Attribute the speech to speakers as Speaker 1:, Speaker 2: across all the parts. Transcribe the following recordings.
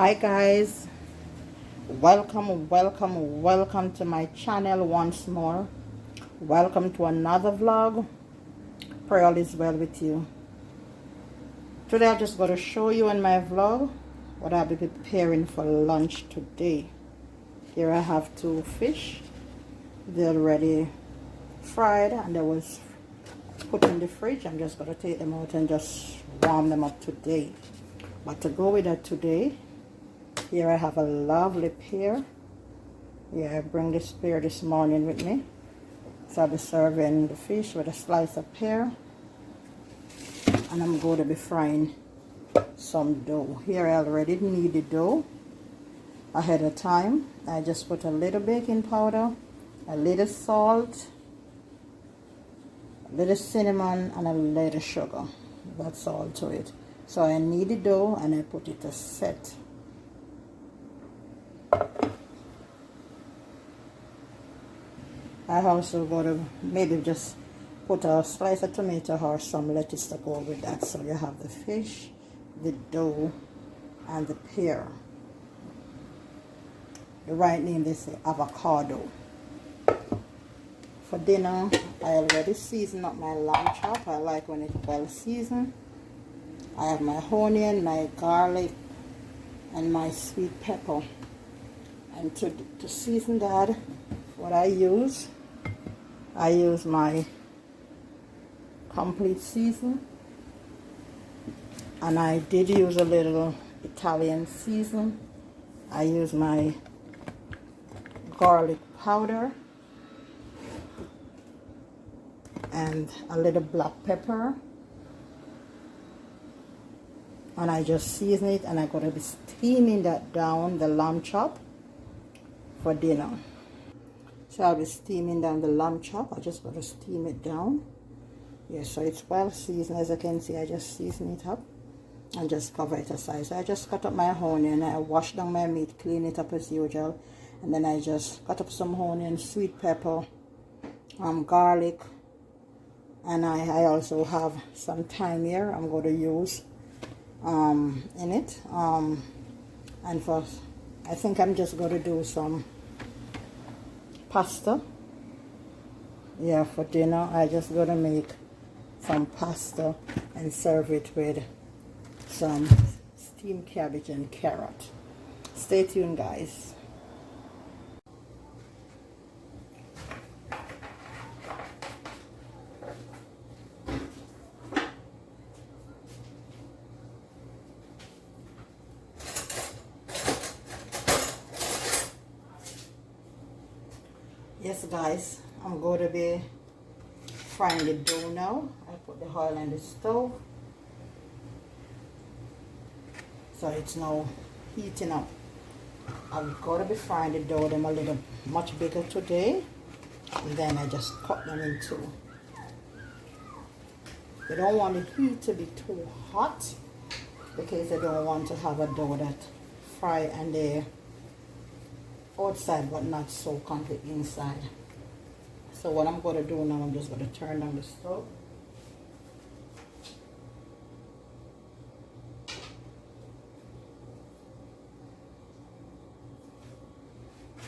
Speaker 1: Hi guys, welcome to my channel once more. Welcome to another vlog. Pray all is well with you. Today I'm just going to show you in my vlog what I'll be preparing for lunch today. Here I have two fish. They're already fried and they was put in the fridge. I'm just going to take them out and just warm them up today. But to go with that today, here I have a lovely pear. Yeah, I bring this pear this morning with me. So I'll be serving the fish with a slice of pear. And I'm going to be frying some dough. Here I already knead the dough ahead of time. I just put a little baking powder, a little salt, a little cinnamon, and a little sugar. That's all to it. So I knead the dough and I put it to set. I also got to maybe just put a slice of tomato or some lettuce to go with that. So you have the fish, the dough, and the pear. The right name is avocado. For dinner, I already seasoned up my lamb chop. I like when it's well seasoned. I have my onion, my garlic, and my sweet pepper. And to season that, what I use my complete season, and I did use a little Italian season. I use my garlic powder and a little black pepper, and I just season it, and I'm going to be steaming that down, the lamb chop, for dinner. So I'll be steaming down the lamb chop. I just got to steam it down. Yeah, so it's well seasoned. As you can see, I just season it up and just cover it aside. So I just cut up my onion. I wash down my meat, clean it up as usual, and then I just cut up some onion, sweet pepper, garlic, and I also have some thyme here I'm going to use in it. And for, I think I'm just going to do some pasta. Yeah, for dinner I just gonna make some pasta and serve it with some steamed cabbage and carrot. Stay tuned, guys. Yes guys, I'm going to be frying the dough now. I put the oil on the stove, so it's now heating up. I'm going to be frying the dough, them a little much bigger today, and then I just cut them in two. You don't want the heat to be too hot because you don't want to have a dough that fry and the outside but not so completely inside. So what I'm going to do now, I'm just going to turn down the stove.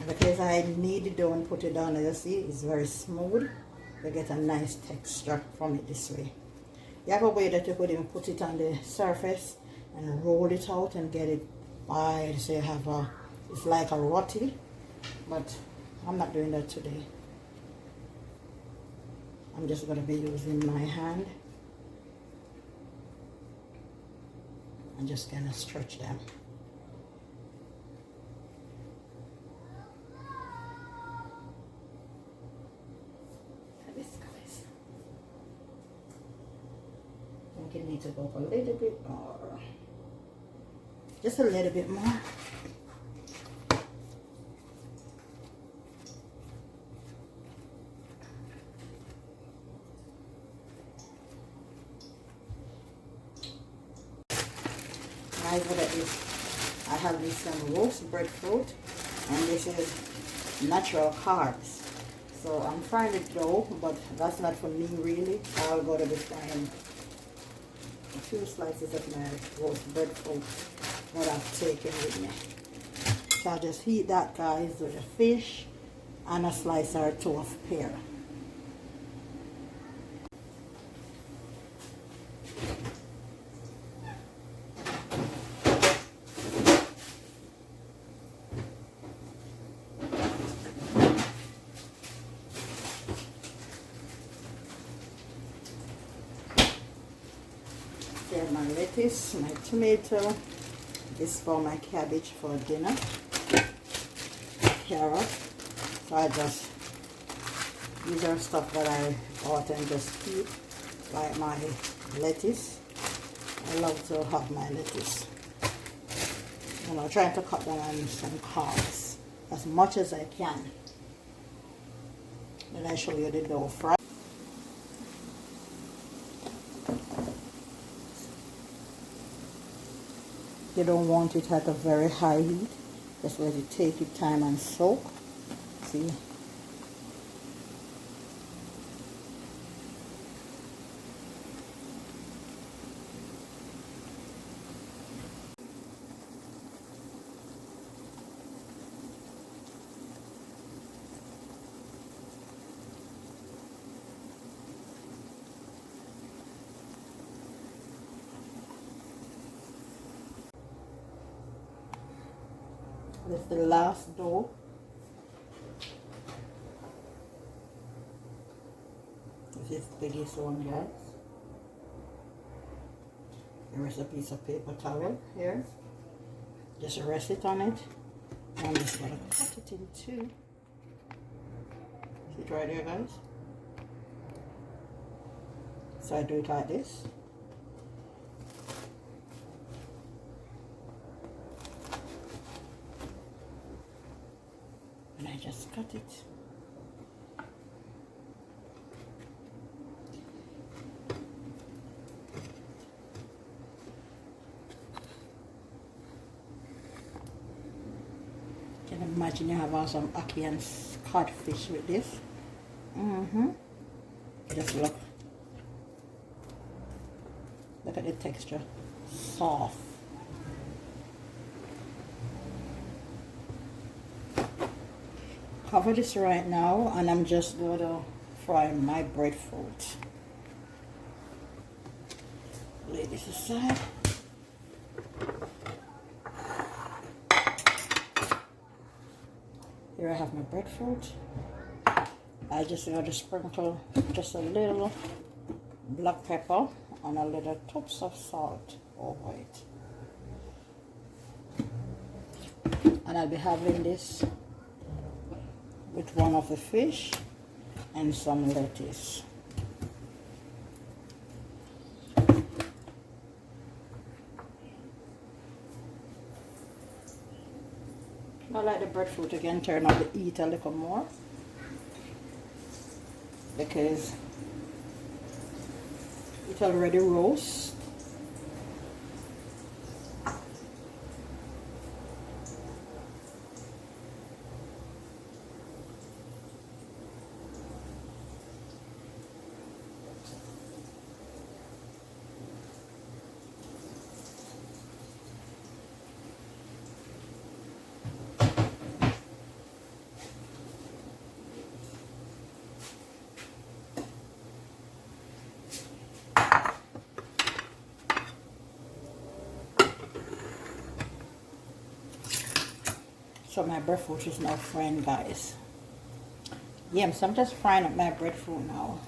Speaker 1: And because I knead the dough and put it down, as you see, it's very smooth. You get a nice texture from it this way. You have a way that you could even put it on the surface and roll it out and get it wide, so you have a, it's like a roti, but I'm not doing that today. I'm just going to be using my hand and just kind of stretch them. This, guys. I think it needs to go up a little bit more. Just a little bit more. I have this roast breadfruit, and this is natural carbs. So I'm frying the dough, but that's not for me really. I'll go to be frying a few slices of my roast breadfruit. what I've taken with me. So I'll just heat that, guys, with the fish and a slice or two of pear. Here my lettuce, my tomato. This for my cabbage for dinner. Carrot. So I just, these are stuff that I bought and just keep, like my lettuce. I love to have my lettuce. You know, trying to cut down on some carbs as much as I can. Then I show you the dough fry. You don't want it at a very high heat. Just let it take your time and soak. See? This is the last dough. This is the biggest one, guys. There is a piece of paper towel here. Just rest it on it. And I'm just gonna cut it in two. See it right there, guys? So I do it like this. And I just cut it. Can you imagine you have some ackee and codfish with this? Just look. Look at the texture. Soft. Cover this right now, and I'm just going to fry my breadfruit. Lay this aside. Here I have my breadfruit. I just going to sprinkle just a little black pepper and a little tops of salt over it. And I'll be having this with one of the fish and some lettuce. I like the breadfruit again, turn out to eat a little more because it already roasts. So my breadfruit is now frying, guys. Yeah, so I'm just frying up my breadfruit now.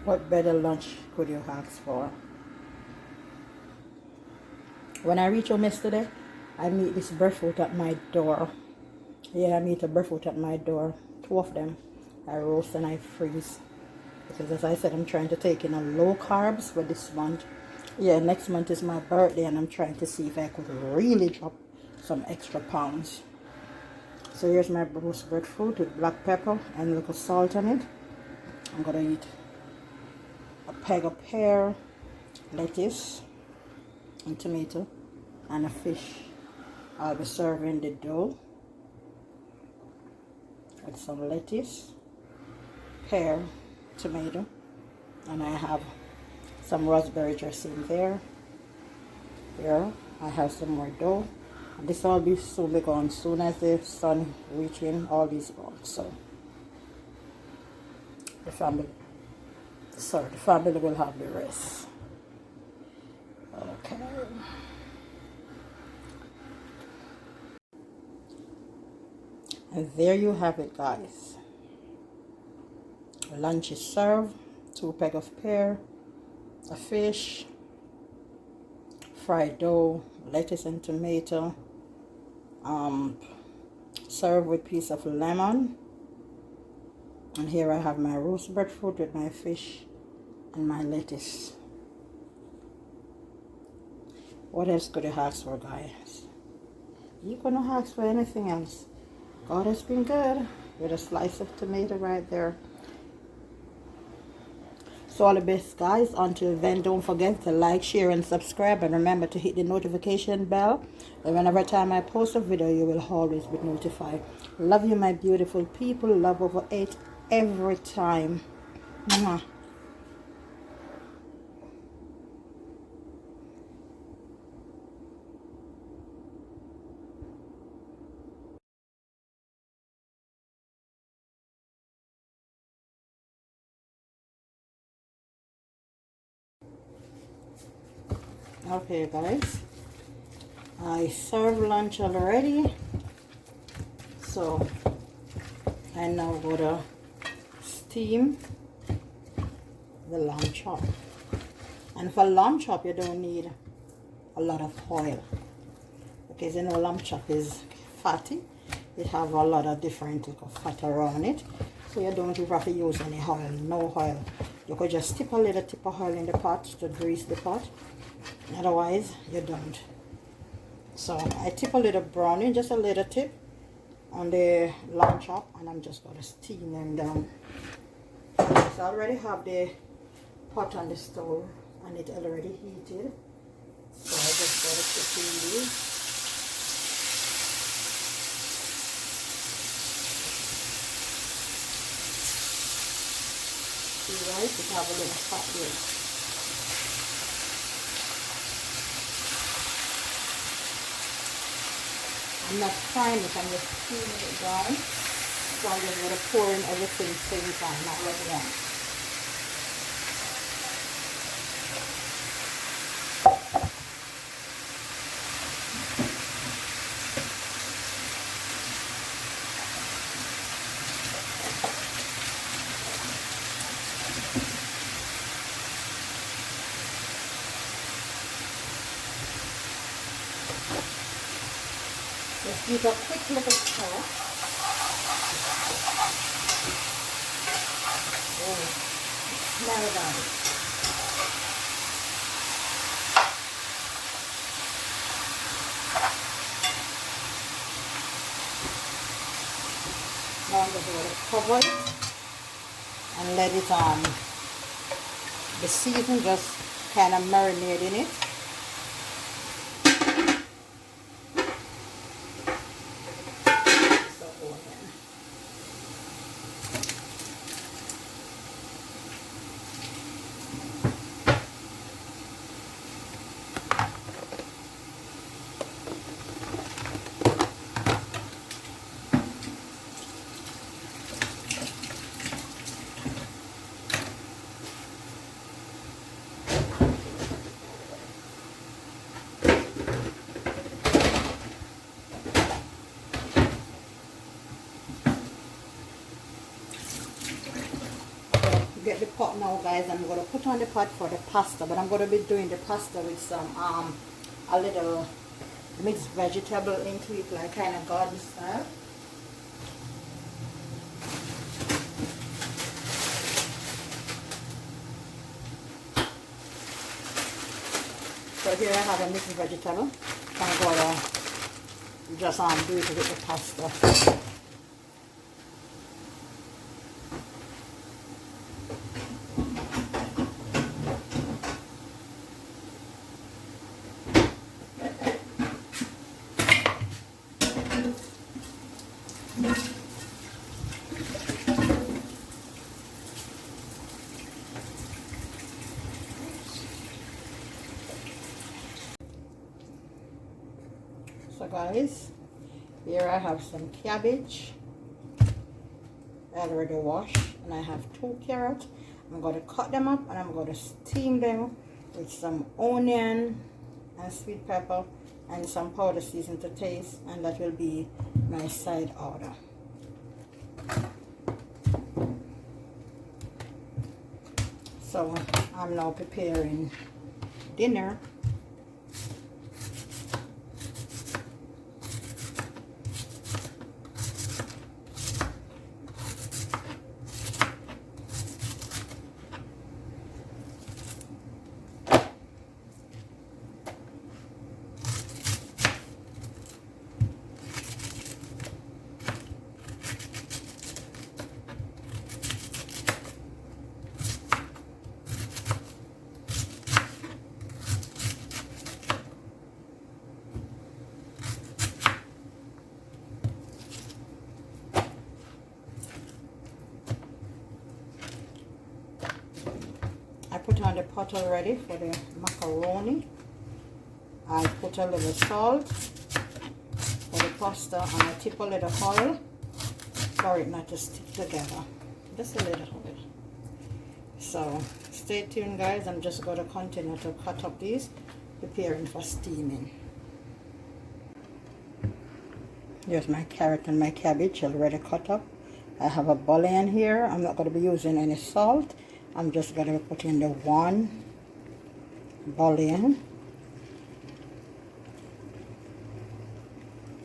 Speaker 1: What better lunch could you ask for? When I reach home yesterday, I meet this breadfruit at my door. Yeah, I meet a breadfruit at my door. 2 of them. I roast and I freeze. Because as I said, I'm trying to take in a low carbs for this month. Yeah, next month is my birthday and I'm trying to see if I could really drop some extra pounds. So here's my roast breadfruit with black pepper and a little salt on it. I'm going to eat a peg of pear, lettuce, and tomato, and a fish. I'll be serving the dough with some lettuce, pear, tomato, and I have some raspberry dressing there. Here I have some more dough. This will be soon be gone. Soon as the sun reaching, all these gone. So the family will have the rest. Okay. And there you have it, guys. Lunch is served. 2 peg of pear, a fish, fried dough, lettuce and tomato, served with piece of lemon. And here I have my roast breadfruit with my fish and my lettuce. What else could you ask for, guys? You couldn't ask for anything else. God has been good with a slice of tomato right there. So all the best, guys. Until then, don't forget to like, share, and subscribe. And remember to hit the notification bell. And whenever time I post a video, you will always be notified. Love you, my beautiful people. Love over 8 every time. Mwah. Okay, guys. I served lunch already. So I now go to steam the lamb chop. And for lamb chop, you don't need a lot of oil, because you know lamb chop is fatty. It have a lot of different fat around it, so you don't even have to use any oil. No oil. You could just tip a little tip of oil in the pot to grease the pot. Otherwise, you don't. So I tip a little browning, just a little tip on the lamb chop, and I'm just going to steam them down. So I already have the pot on the stove and it already heated. So I just got to put in these. See, right? It have a little fat there. I'm not frying it, I'm just steaming it down. So I'm just going to pour in everything same time, not like once. Just give a quick little stir. Oh, smell that. Now I'm just going to cover it and let it the season just kind of marinate in it. Get the pot now, guys. I'm going to put on the pot for the pasta, but I'm going to be doing the pasta with some a little mixed vegetable into it, like kind of garden style. So here I have a mixed vegetable. I'm going to just do it with the pasta. guys, here I have some cabbage already washed, and I have 2 carrots. I'm going to cut them up and I'm going to steam them with some onion and sweet pepper and some powder season to taste, and that will be my side order. So I'm now preparing dinner. I put on the pot already for the macaroni. I put a little salt for the pasta, and I tip a little oil for it not to stick together. Just a little oil. So stay tuned, guys. I'm just going to continue to cut up these, preparing for steaming. Here's my carrot and my cabbage already cut up. I have a bouillon here. I'm not going to be using any salt. I'm just going to put in the 1 bouillon.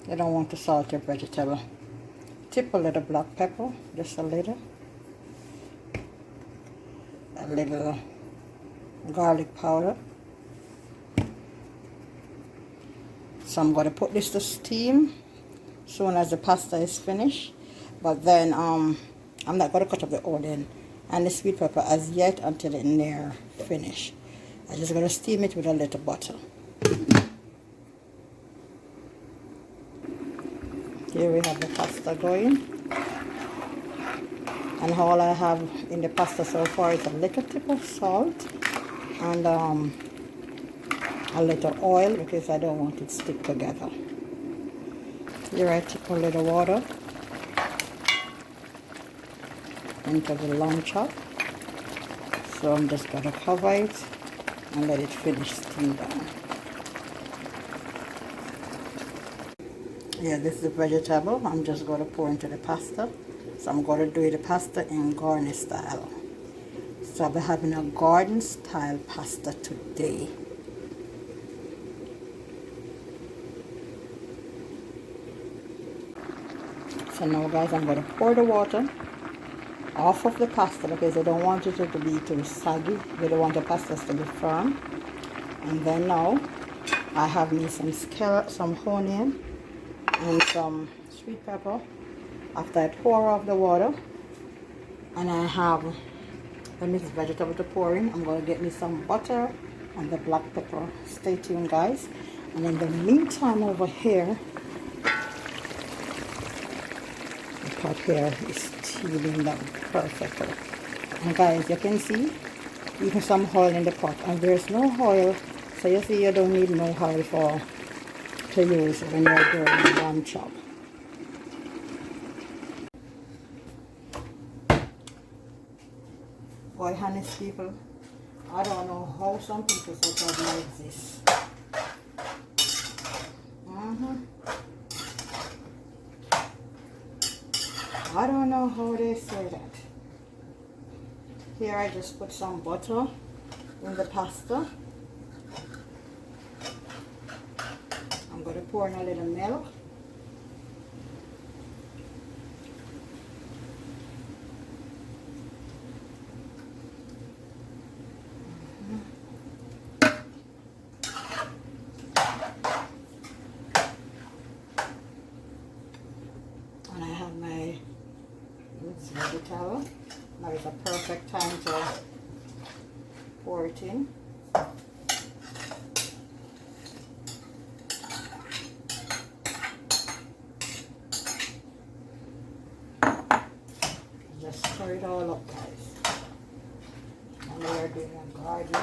Speaker 1: You don't want to salt your vegetable. Tip a little black pepper, just a little garlic powder. So I'm going to put this to steam soon as the pasta is finished. But then I'm not going to cut up the onion and the sweet pepper as yet until it's near finished. I'm just going to steam it with a little butter. Here we have the pasta going, and all I have in the pasta so far is a little tip of salt and a little oil, because I don't want it to stick together. Here I tip a little water into the long chop. So I'm just going to cover it and let it finish steam down. Yeah, this is the vegetable. I'm just going to pour into the pasta. So I'm going to do the pasta in garden style. So I'll be having a garden style pasta today. So now, guys, I'm going to pour the water off of the pasta because I don't want it to be too saggy. We don't want the pasta to be firm. And then now I have me some scallions, some onion, and some sweet pepper. After I pour off the water, and I have the mixed vegetable to pour in, I'm going to get me some butter and the black pepper. Stay tuned, guys. And in the meantime, over here, the pot here is steaming down perfectly. And guys, you can see even some oil in the pot, and there's no oil, so you see you don't need no oil to use when you're doing one chop. Boy, honest people, I don't know how some people say that like this. I don't know how they say that. Here I just put some butter in the pasta. I'm going to pour in a little milk. And I have my vegetable. Now is a perfect time to pour it in. Just stir it all up, guys. And we are doing a garden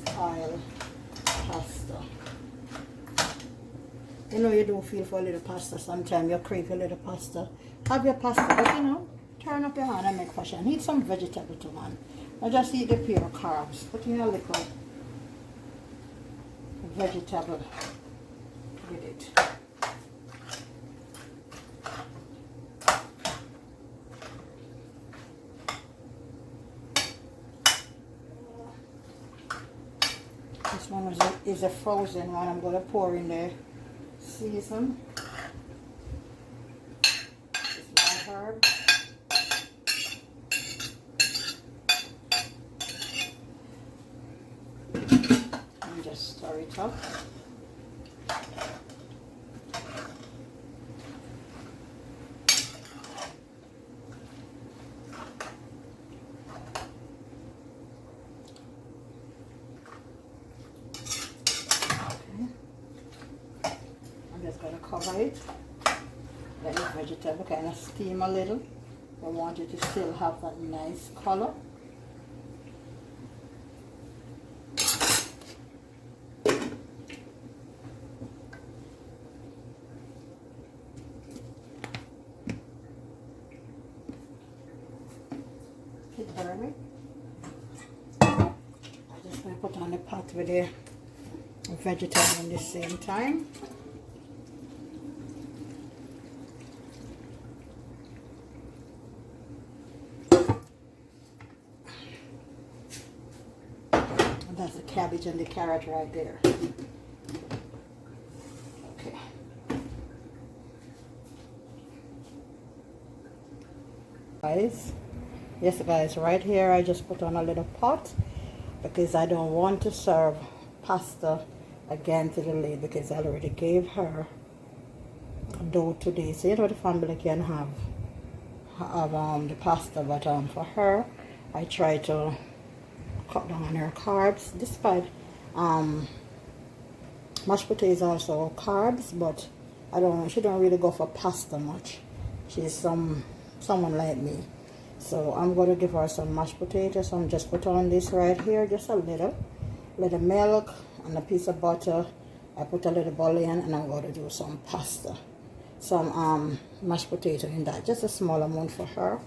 Speaker 1: style pasta. You know, you don't feel for a little pasta. Sometimes you crave a little pasta. Have your pasta, but you know, turn up your hand and make fashion. Eat some vegetable too, man. I just eat the pure carbs. Put in a little vegetable with it. This one is a frozen one. I'm going to pour in the season. It's my herb. And just stir it up. Just going to cover it, let the vegetable kind of steam a little. I want it to still have that nice color. Keep burning. I'm just going to put on the pot with the vegetable at the same time. That's the cabbage and the carrot right there. Okay. Guys, yes guys, right here I just put on a little pot because I don't want to serve pasta again to the lady because I already gave her dough today. So you know the family can have the pasta, but for her I try to cut down on her carbs, despite mashed potatoes also carbs, but she don't really go for pasta much. She's someone like me. So I'm going to give her some mashed potatoes. So I'm just put on this right here, just a little milk and a piece of butter. I put a little bouillon and I'm going to do some pasta, some mashed potato in that, just a small amount for her.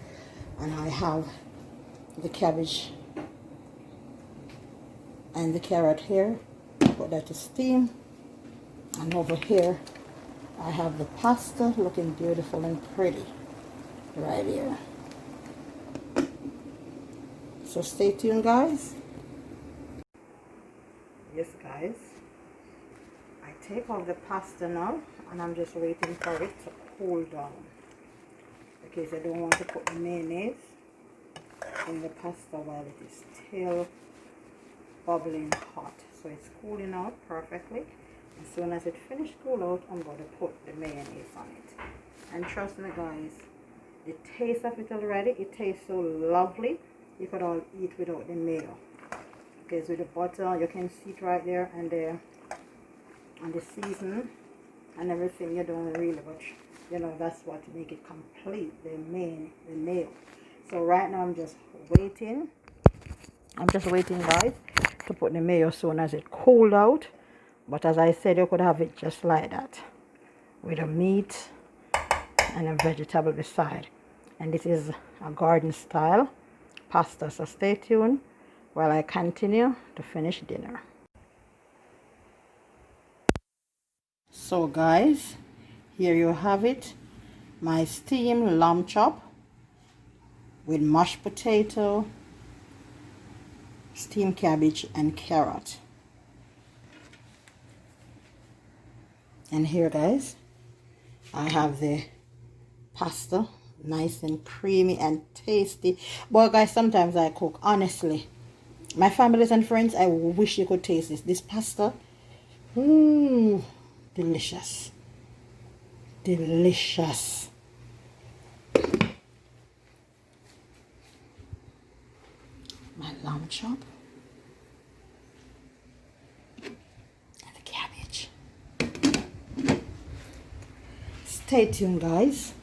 Speaker 1: And I have the cabbage and the carrot here. Put that to steam. And over here I have the pasta looking beautiful and pretty right here. So stay tuned guys. Yes guys, I take off the pasta now and I'm just waiting for it to cool down because I don't want to put the mayonnaise in the pasta while it is still bubbling hot. So it's cooling out perfectly. As soon as it finishes cool out, I'm going to put the mayonnaise on it. And trust me guys, the taste of it already, it tastes so lovely. You could all eat without the mayo. Because with the butter, you can see it right there, and the seasoning and everything, you don't really much, you know, that's what make it complete, the mayo. So right now I'm just waiting guys to put the mayo as soon as it cooled out. But as I said, you could have it just like that with a meat and a vegetable beside. And this is a garden style pasta, so stay tuned while I continue to finish dinner. So guys, here you have it, my steamed lamb chop with mashed potato, steamed cabbage and carrot. And here guys, I have the pasta, nice and creamy and tasty. But guys, sometimes I cook, honestly, my families and friends, I wish you could taste this pasta. Delicious, delicious. My lamb chop and the cabbage. Stay tuned guys.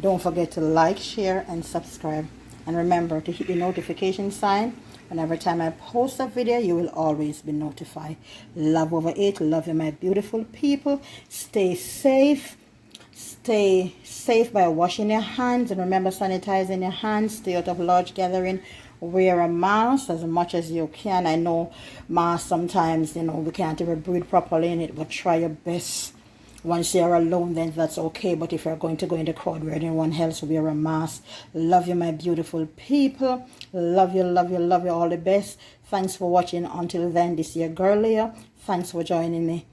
Speaker 1: Don't forget to like, share and subscribe And remember to hit the notification sign. Whenever time I post a video, you will always be notified. Love over it. Love you, my beautiful people. Stay safe. Stay safe by washing your hands. And remember, sanitizing your hands. Stay out of large gathering. Wear a mask as much as you can. I know masks sometimes, we can't even breathe properly in it, but try your best. Once you're alone, then that's okay. But if you're going to go in the crowd where anyone else, wear a mask. Love you, my beautiful people. Love you, love you, love you. All the best. Thanks for watching. Until then, this is your girl Leah. Thanks for joining me.